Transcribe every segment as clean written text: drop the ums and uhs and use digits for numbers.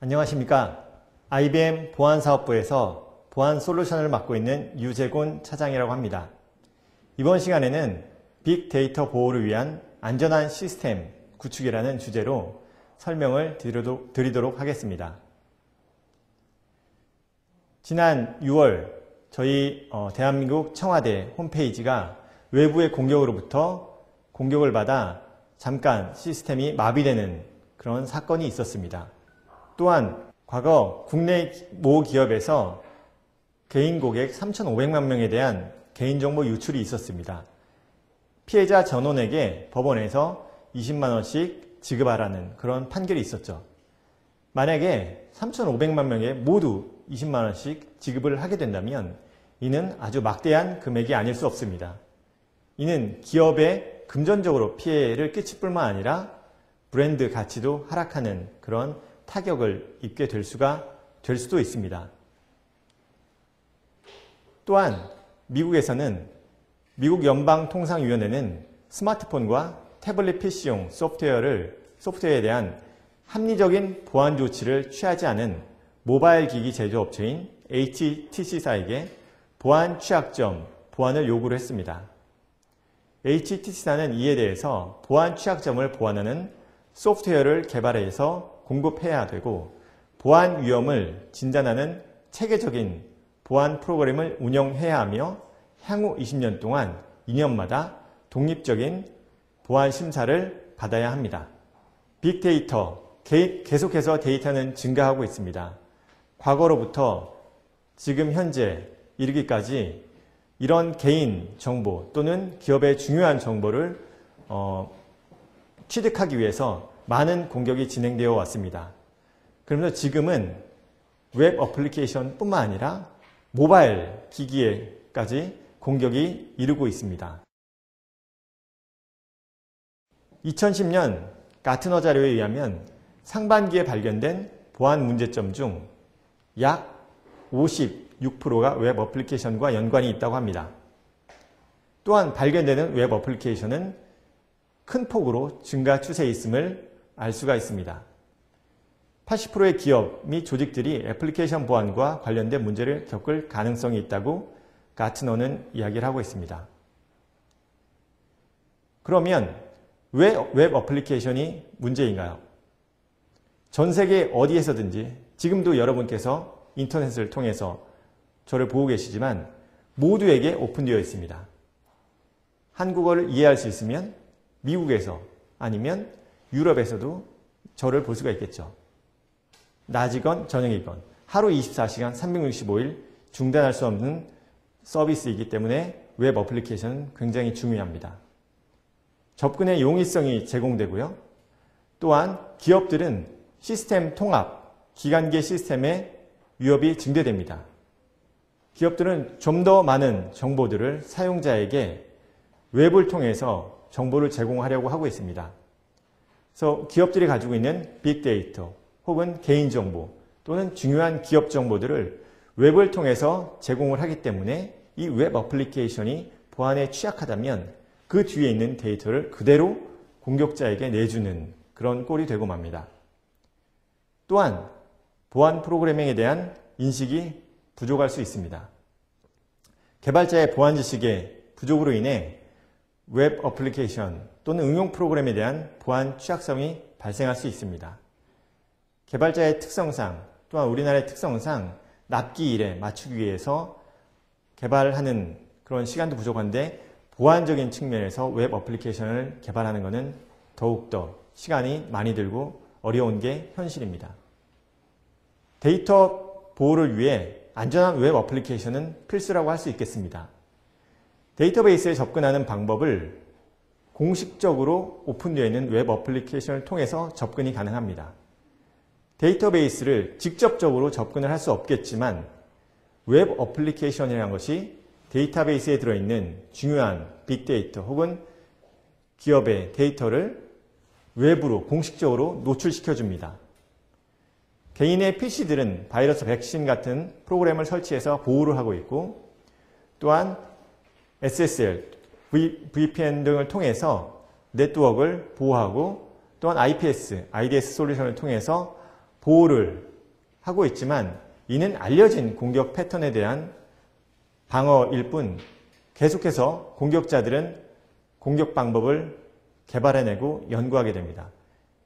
안녕하십니까. IBM 보안사업부에서 보안 솔루션을 맡고 있는 유재곤 차장이라고 합니다. 이번 시간에는 빅데이터 보호를 위한 안전한 시스템 구축이라는 주제로 설명을 드리도록 하겠습니다. 지난 6월 저희 대한민국 청와대 홈페이지가 외부의 공격으로부터 공격을 받아 잠깐 시스템이 마비되는 그런 사건이 있었습니다. 또한 과거 국내 모 기업에서 개인 고객 3,500만 명에 대한 개인정보 유출이 있었습니다. 피해자 전원에게 법원에서 20만 원씩 지급하라는 그런 판결이 있었죠. 만약에 3,500만 명에 모두 20만 원씩 지급을 하게 된다면 이는 아주 막대한 금액이 아닐 수 없습니다. 이는 기업에 금전적으로 피해를 끼칠 뿐만 아니라 브랜드 가치도 하락하는 그런 타격을 입게 될 수도 있습니다. 또한 미국에서는 미국 연방통상위원회는 스마트폰과 태블릿 PC용 소프트웨어에 대한 합리적인 보안 조치를 취하지 않은 모바일 기기 제조업체인 HTC사에게 보안 취약점 보완을 요구를 했습니다. HTC사는 이에 대해서 보안 취약점을 보완하는 소프트웨어를 개발해서 공급해야 되고 보안 위험을 진단하는 체계적인 보안 프로그램을 운영해야 하며 향후 20년 동안 2년마다 독립적인 보안 심사를 받아야 합니다. 빅데이터, 계속해서 데이터는 증가하고 있습니다. 과거로부터 지금 현재 이르기까지 이런 개인 정보 또는 기업의 중요한 정보를 취득하기 위해서 많은 공격이 진행되어 왔습니다. 그러면서 지금은 웹 어플리케이션 뿐만 아니라 모바일 기기에까지 공격이 이르고 있습니다. 2010년 가트너 자료에 의하면 상반기에 발견된 보안 문제점 중 약 56%가 웹 어플리케이션과 연관이 있다고 합니다. 또한 발견되는 웹 어플리케이션은 큰 폭으로 증가 추세에 있음을 알 수가 있습니다. 80%의 기업 및 조직들이 애플리케이션 보안과 관련된 문제를 겪을 가능성이 있다고 가트너는 이야기를 하고 있습니다. 그러면 왜 웹 어플리케이션이 문제인가요? 전 세계 어디에서든지 지금도 여러분께서 인터넷을 통해서 저를 보고 계시지만 모두에게 오픈되어 있습니다. 한국어를 이해할 수 있으면 미국에서 아니면 유럽에서도 저를 볼 수가 있겠죠. 낮이건 저녁이건 하루 24시간 365일 중단할 수 없는 서비스이기 때문에 웹 어플리케이션은 굉장히 중요합니다. 접근의 용이성이 제공되고요. 또한 기업들은 시스템 통합, 기관계 시스템의 위협이 증대됩니다. 기업들은 좀 더 많은 정보들을 사용자에게 웹을 통해서 정보를 제공하려고 하고 있습니다. 그래서 기업들이 가지고 있는 빅데이터 혹은 개인정보 또는 중요한 기업 정보들을 웹을 통해서 제공을 하기 때문에 이 웹 어플리케이션이 보안에 취약하다면 그 뒤에 있는 데이터를 그대로 공격자에게 내주는 그런 꼴이 되고 맙니다. 또한 보안 프로그래밍에 대한 인식이 부족할 수 있습니다. 개발자의 보안 지식의 부족으로 인해 웹 어플리케이션 또는 응용 프로그램에 대한 보안 취약성이 발생할 수 있습니다. 개발자의 특성상 또한 우리나라의 특성상 납기 일에 맞추기 위해서 개발하는 그런 시간도 부족한데 보안적인 측면에서 웹 어플리케이션을 개발하는 것은 더욱더 시간이 많이 들고 어려운 게 현실입니다. 데이터 보호를 위해 안전한 웹 어플리케이션은 필수라고 할 수 있겠습니다. 데이터베이스에 접근하는 방법을 공식적으로 오픈되어 있는 웹 어플리케이션을 통해서 접근이 가능합니다. 데이터베이스를 직접적으로 접근을 할 수 없겠지만 웹 어플리케이션이라는 것이 데이터베이스에 들어있는 중요한 빅데이터 혹은 기업의 데이터를 외부로 공식적으로 노출시켜줍니다. 개인의 PC들은 바이러스 백신 같은 프로그램을 설치해서 보호를 하고 있고 또한 SSL, VPN 등을 통해서 네트워크를 보호하고 또한 IPS, IDS 솔루션을 통해서 보호를 하고 있지만 이는 알려진 공격 패턴에 대한 방어일 뿐 계속해서 공격자들은 공격 방법을 개발해내고 연구하게 됩니다.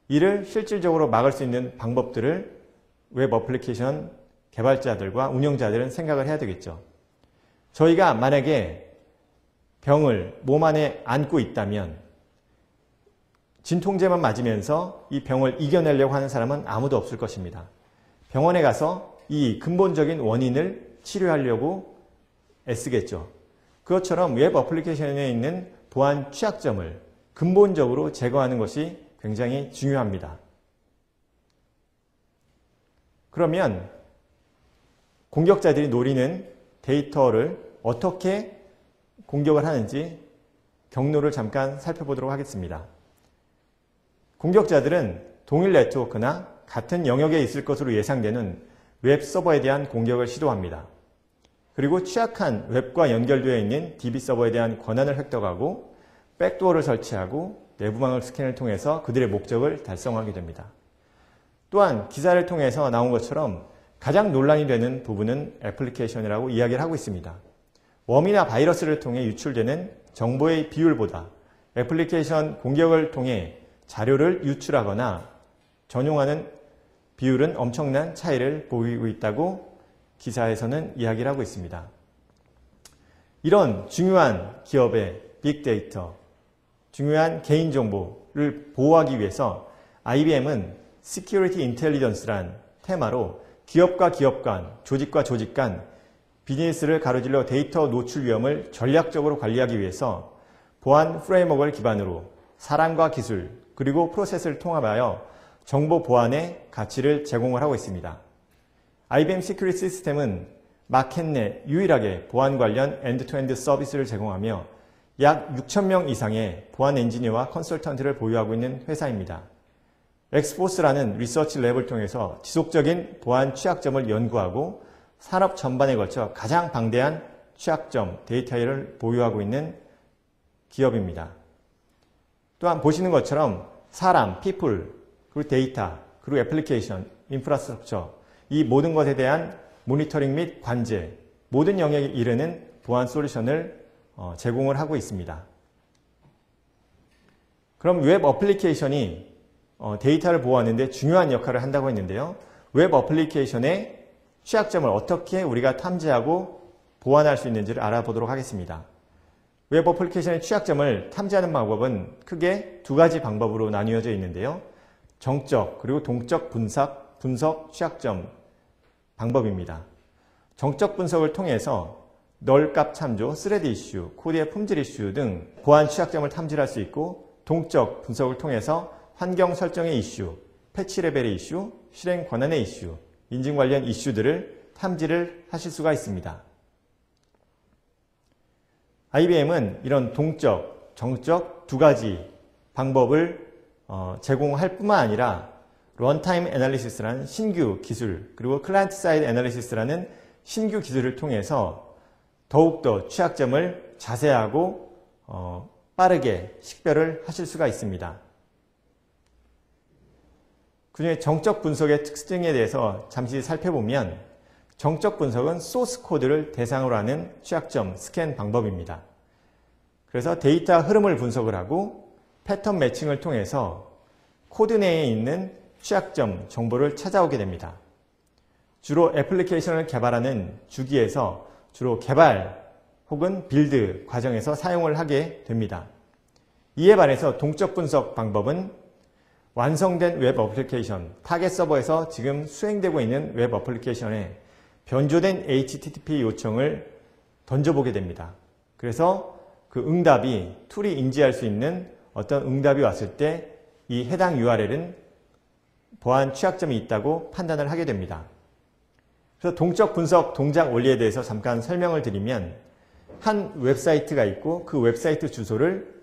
이를 실질적으로 막을 수 있는 방법들을 웹 어플리케이션 개발자들과 운영자들은 생각을 해야 되겠죠. 저희가 만약에 병을 몸 안에 안고 있다면 진통제만 맞으면서 이 병을 이겨내려고 하는 사람은 아무도 없을 것입니다. 병원에 가서 이 근본적인 원인을 치료하려고 애쓰겠죠. 그것처럼 웹 어플리케이션에 있는 보안 취약점을 근본적으로 제거하는 것이 굉장히 중요합니다. 그러면 공격자들이 노리는 데이터를 어떻게 공격을 하는지 경로를 잠깐 살펴보도록 하겠습니다. 공격자들은 동일 네트워크나 같은 영역에 있을 것으로 예상되는 웹 서버에 대한 공격을 시도합니다. 그리고 취약한 웹과 연결되어 있는 DB 서버에 대한 권한을 획득하고 백도어를 설치하고 내부망을 스캔을 통해서 그들의 목적을 달성하게 됩니다. 또한 기사를 통해서 나온 것처럼 가장 논란이 되는 부분은 애플리케이션이라고 이야기를 하고 있습니다. 웜이나 바이러스를 통해 유출되는 정보의 비율보다 애플리케이션 공격을 통해 자료를 유출하거나 전용하는 비율은 엄청난 차이를 보이고 있다고 기사에서는 이야기를 하고 있습니다. 이런 중요한 기업의 빅데이터, 중요한 개인정보를 보호하기 위해서 IBM은 Security Intelligence란 테마로 기업과 기업 간, 조직과 조직 간 비즈니스를 가로질러 데이터 노출 위험을 전략적으로 관리하기 위해서 보안 프레임워크를 기반으로 사람과 기술 그리고 프로세스를 통합하여 정보 보안의 가치를 제공을 하고 있습니다. IBM 시큐리티 시스템은 마켓 내 유일하게 보안 관련 엔드-투-엔드 서비스를 제공하며 약 6,000명 이상의 보안 엔지니어와 컨설턴트를 보유하고 있는 회사입니다. 엑스포스라는 리서치 랩을 통해서 지속적인 보안 취약점을 연구하고 산업 전반에 걸쳐 가장 방대한 취약점 데이터를 보유하고 있는 기업입니다. 또한 보시는 것처럼 사람, people, 그리고 데이터, 그리고 애플리케이션, 인프라스트럭처 이 모든 것에 대한 모니터링 및 관제, 모든 영역에 이르는 보안 솔루션을 제공을 하고 있습니다. 그럼 웹 어플리케이션이 데이터를 보호하는 데 중요한 역할을 한다고 했는데요. 웹 어플리케이션의 취약점을 어떻게 우리가 탐지하고 보완할 수 있는지를 알아보도록 하겠습니다. 웹 어플리케이션의 취약점을 탐지하는 방법은 크게 두 가지 방법으로 나뉘어져 있는데요. 정적 그리고 동적 분석 취약점 방법입니다. 정적 분석을 통해서 널값 참조, 스레드 이슈, 코드의 품질 이슈 등 보안 취약점을 탐지할 수 있고 동적 분석을 통해서 환경 설정의 이슈, 패치 레벨의 이슈, 실행 권한의 이슈, 인증 관련 이슈들을 탐지를 하실 수가 있습니다. IBM은 이런 동적, 정적 두 가지 방법을 제공할 뿐만 아니라 런타임 애널리시스라는 신규 기술 그리고 클라이언트 사이드 애널리시스라는 신규 기술을 통해서 더욱더 취약점을 자세하고 빠르게 식별을 하실 수가 있습니다. 그중에 정적 분석의 특징에 대해서 잠시 살펴보면 정적 분석은 소스 코드를 대상으로 하는 취약점 스캔 방법입니다. 그래서 데이터 흐름을 분석을 하고 패턴 매칭을 통해서 코드 내에 있는 취약점 정보를 찾아오게 됩니다. 주로 애플리케이션을 개발하는 주기에서 주로 개발 혹은 빌드 과정에서 사용을 하게 됩니다. 이에 반해서 동적 분석 방법은 완성된 웹 어플리케이션, 타겟 서버에서 지금 수행되고 있는 웹 어플리케이션에 변조된 HTTP 요청을 던져보게 됩니다. 그래서 그 응답이 툴이 인지할 수 있는 어떤 응답이 왔을 때 이 해당 URL은 보안 취약점이 있다고 판단을 하게 됩니다. 그래서 동적 분석 동작 원리에 대해서 잠깐 설명을 드리면 한 웹사이트가 있고 그 웹사이트 주소를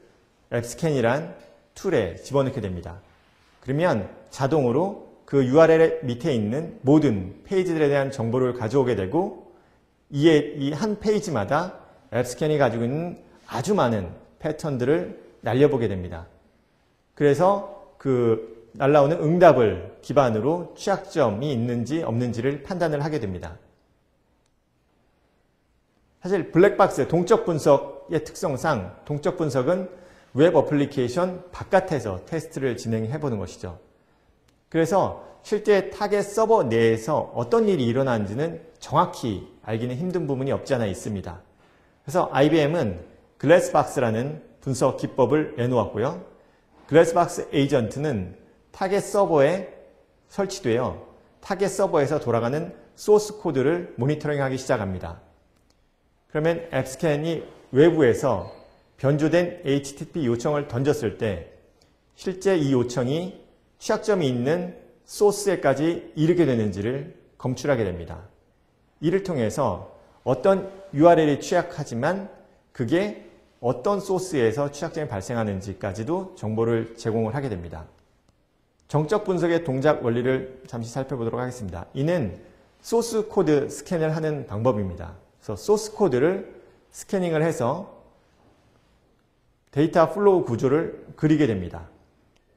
앱스캔이란 툴에 집어넣게 됩니다. 그러면 자동으로 그 URL 밑에 있는 모든 페이지들에 대한 정보를 가져오게 되고 이 한 페이지마다 앱스캔이 가지고 있는 아주 많은 패턴들을 날려보게 됩니다. 그래서 그 날라오는 응답을 기반으로 취약점이 있는지 없는지를 판단을 하게 됩니다. 사실 블랙박스 동적 분석의 특성상 동적 분석은 웹 어플리케이션 바깥에서 테스트를 진행해 보는 것이죠. 그래서 실제 타겟 서버 내에서 어떤 일이 일어나는지는 정확히 알기는 힘든 부분이 없지 않아 있습니다. 그래서 IBM은 글래스박스라는 분석 기법을 내놓았고요. 글래스박스 에이전트는 타겟 서버에 설치되어 타겟 서버에서 돌아가는 소스 코드를 모니터링하기 시작합니다. 그러면 앱스캔이 외부에서 변조된 HTTP 요청을 던졌을 때 실제 이 요청이 취약점이 있는 소스에까지 이르게 되는지를 검출하게 됩니다. 이를 통해서 어떤 URL이 취약하지만 그게 어떤 소스에서 취약점이 발생하는지까지도 정보를 제공을 하게 됩니다. 정적 분석의 동작 원리를 잠시 살펴보도록 하겠습니다. 이는 소스 코드 스캔을 하는 방법입니다. 그래서 소스 코드를 스캐닝을 해서 데이터 플로우 구조를 그리게 됩니다.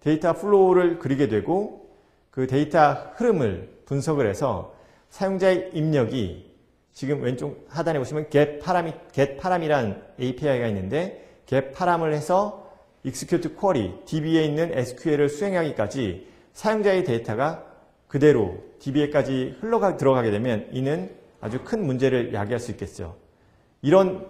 데이터 플로우를 그리게 되고 그 데이터 흐름을 분석을 해서 사용자의 입력이 지금 왼쪽 하단에 보시면 getParam이라는 API가 있는데 getParam을 해서 execute query, DB에 있는 SQL을 수행하기까지 사용자의 데이터가 그대로 DB에까지 들어가게 되면 이는 아주 큰 문제를 야기할 수 있겠죠. 이런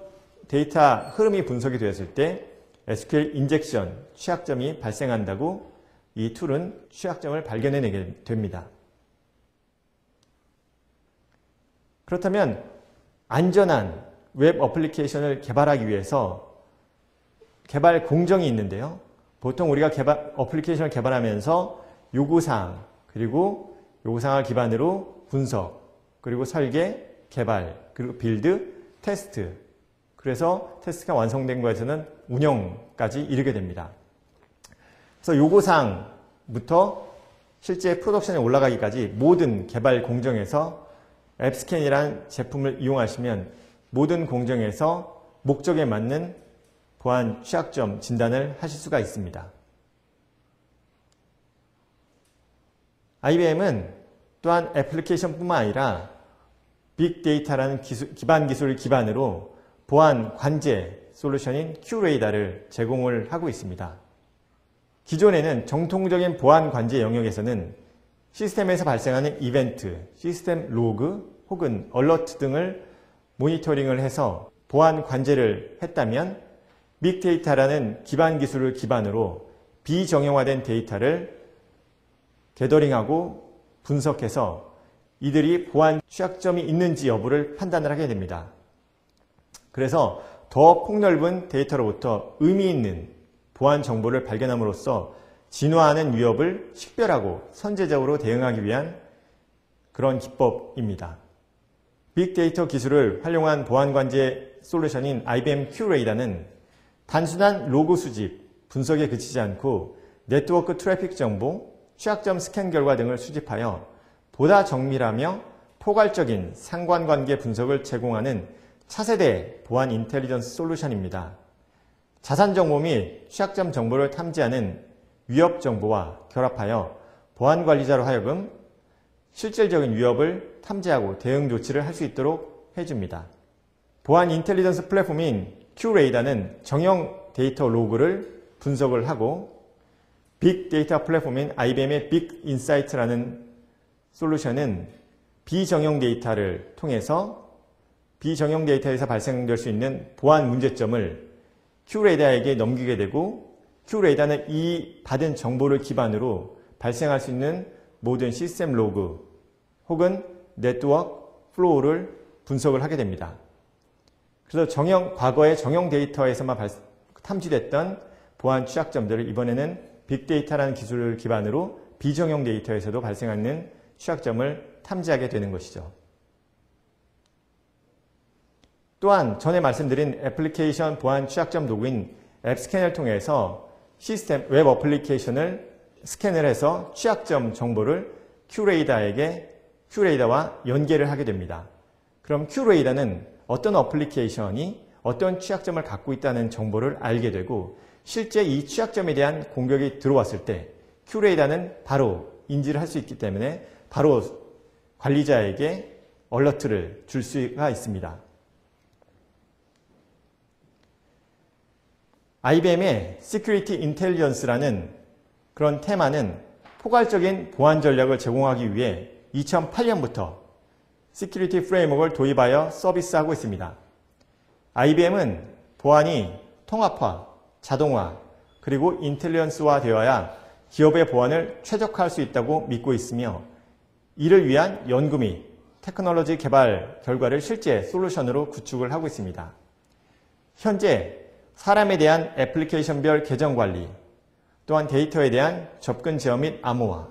데이터 흐름이 분석이 되었을 때 SQL 인젝션, 취약점이 발생한다고 이 툴은 취약점을 발견해내게 됩니다. 그렇다면 안전한 웹 어플리케이션을 개발하기 위해서 개발 공정이 있는데요. 보통 우리가 어플리케이션을 개발하면서 요구사항, 그리고 요구사항을 기반으로 분석, 그리고 설계, 개발, 그리고 빌드, 테스트. 그래서 테스트가 완성된 거에서는 운영까지 이르게 됩니다. 그래서 요구사항부터 실제 프로덕션에 올라가기까지 모든 개발 공정에서 앱스캔이라는 제품을 이용하시면 모든 공정에서 목적에 맞는 보안 취약점 진단을 하실 수가 있습니다. IBM은 또한 애플리케이션뿐만 아니라 빅데이터라는 기반 기술을 기반으로 보안 관제 솔루션인 큐레이다를 제공을 하고 있습니다. 기존에는 정통적인 보안 관제 영역에서는 시스템에서 발생하는 이벤트, 시스템 로그 혹은 얼러트 등을 모니터링을 해서 보안 관제를 했다면 빅데이터라는 기반 기술을 기반으로 비정형화된 데이터를 게더링하고 분석해서 이들이 보안 취약점이 있는지 여부를 판단을 하게 됩니다. 그래서 더 폭넓은 데이터로부터 의미 있는 보안 정보를 발견함으로써 진화하는 위협을 식별하고 선제적으로 대응하기 위한 그런 기법입니다. 빅데이터 기술을 활용한 보안 관제 솔루션인 IBM 큐레이다는 단순한 로그 수집, 분석에 그치지 않고 네트워크 트래픽 정보, 취약점 스캔 결과 등을 수집하여 보다 정밀하며 포괄적인 상관관계 분석을 제공하는 차세대 보안 인텔리전스 솔루션입니다. 자산 정보 및 취약점 정보를 탐지하는 위협 정보와 결합하여 보안 관리자로 하여금 실질적인 위협을 탐지하고 대응 조치를 할 수 있도록 해줍니다. 보안 인텔리전스 플랫폼인 큐레이다는 정형 데이터 로그를 분석을 하고 빅데이터 플랫폼인 IBM의 빅인사이트라는 솔루션은 비정형 데이터를 통해서 비정형 데이터에서 발생될 수 있는 보안 문제점을 큐레이다에게 넘기게 되고 큐레이다는 이 받은 정보를 기반으로 발생할 수 있는 모든 시스템 로그 혹은 네트워크 플로우를 분석을 하게 됩니다. 그래서 과거의 정형 데이터에서만 탐지됐던 보안 취약점들을 이번에는 빅데이터라는 기술을 기반으로 비정형 데이터에서도 발생하는 취약점을 탐지하게 되는 것이죠. 또한 전에 말씀드린 애플리케이션 보안 취약점 도구인 앱스캔을 통해서 시스템 웹 어플리케이션을 스캔을 해서 취약점 정보를 큐레이다와 연계를 하게 됩니다. 그럼 큐레이다는 어떤 어플리케이션이 어떤 취약점을 갖고 있다는 정보를 알게 되고 실제 이 취약점에 대한 공격이 들어왔을 때 Q레이더는 바로 인지를 할 수 있기 때문에 바로 관리자에게 얼러트를 줄 수가 있습니다. IBM의 Security Intelligence라는 그런 테마는 포괄적인 보안 전략을 제공하기 위해 2008년부터 시큐리티 프레임워크를 도입하여 서비스하고 있습니다. IBM은 보안이 통합화, 자동화, 그리고 인텔리전스화 되어야 기업의 보안을 최적화할 수 있다고 믿고 있으며 이를 위한 연구 및 테크놀로지 개발 결과를 실제 솔루션으로 구축을 하고 있습니다. 현재 사람에 대한 애플리케이션별 계정 관리, 또한 데이터에 대한 접근 제어 및 암호화,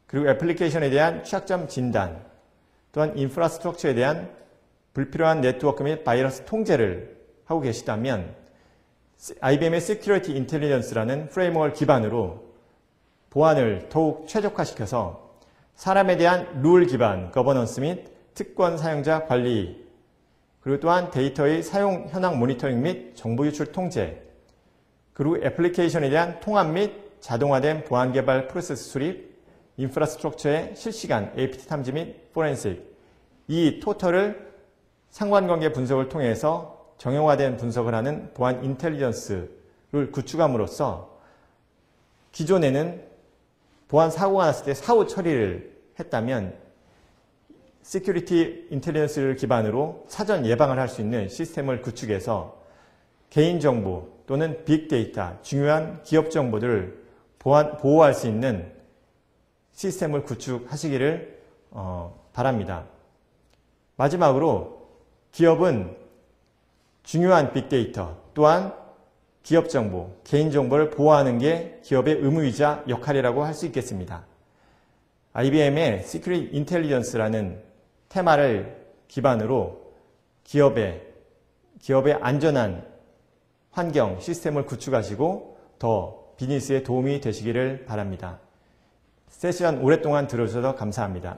그리고 애플리케이션에 대한 취약점 진단, 또한 인프라스트럭처에 대한 불필요한 네트워크 및 바이러스 통제를 하고 계시다면 IBM의 Security Intelligence라는 프레임워크를 기반으로 보안을 더욱 최적화시켜서 사람에 대한 룰 기반 거버넌스 및 특권 사용자 관리, 그리고 또한 데이터의 사용 현황 모니터링 및 정보 유출 통제, 그리고 애플리케이션에 대한 통합 및 자동화된 보안 개발 프로세스 수립, 인프라스트럭처의 실시간 APT 탐지 및 포렌식, 이 토털을 상관관계 분석을 통해서 정형화된 분석을 하는 보안 인텔리전스를 구축함으로써 기존에는 보안 사고가 났을 때 사후 처리를 했다면 시큐리티 인텔리전스를 기반으로 사전 예방을 할 수 있는 시스템을 구축해서 개인정보 또는 빅데이터, 중요한 기업 정보들을 보호할 수 있는 시스템을 구축하시기를 바랍니다. 마지막으로 기업은 중요한 빅데이터 또한 기업 정보, 개인정보를 보호하는 게 기업의 의무이자 역할이라고 할 수 있겠습니다. IBM의 Security Intelligence라는 테마를 기반으로 기업의 안전한 환경, 시스템을 구축하시고 더 비즈니스에 도움이 되시기를 바랍니다. 세션 오랫동안 들어주셔서 감사합니다.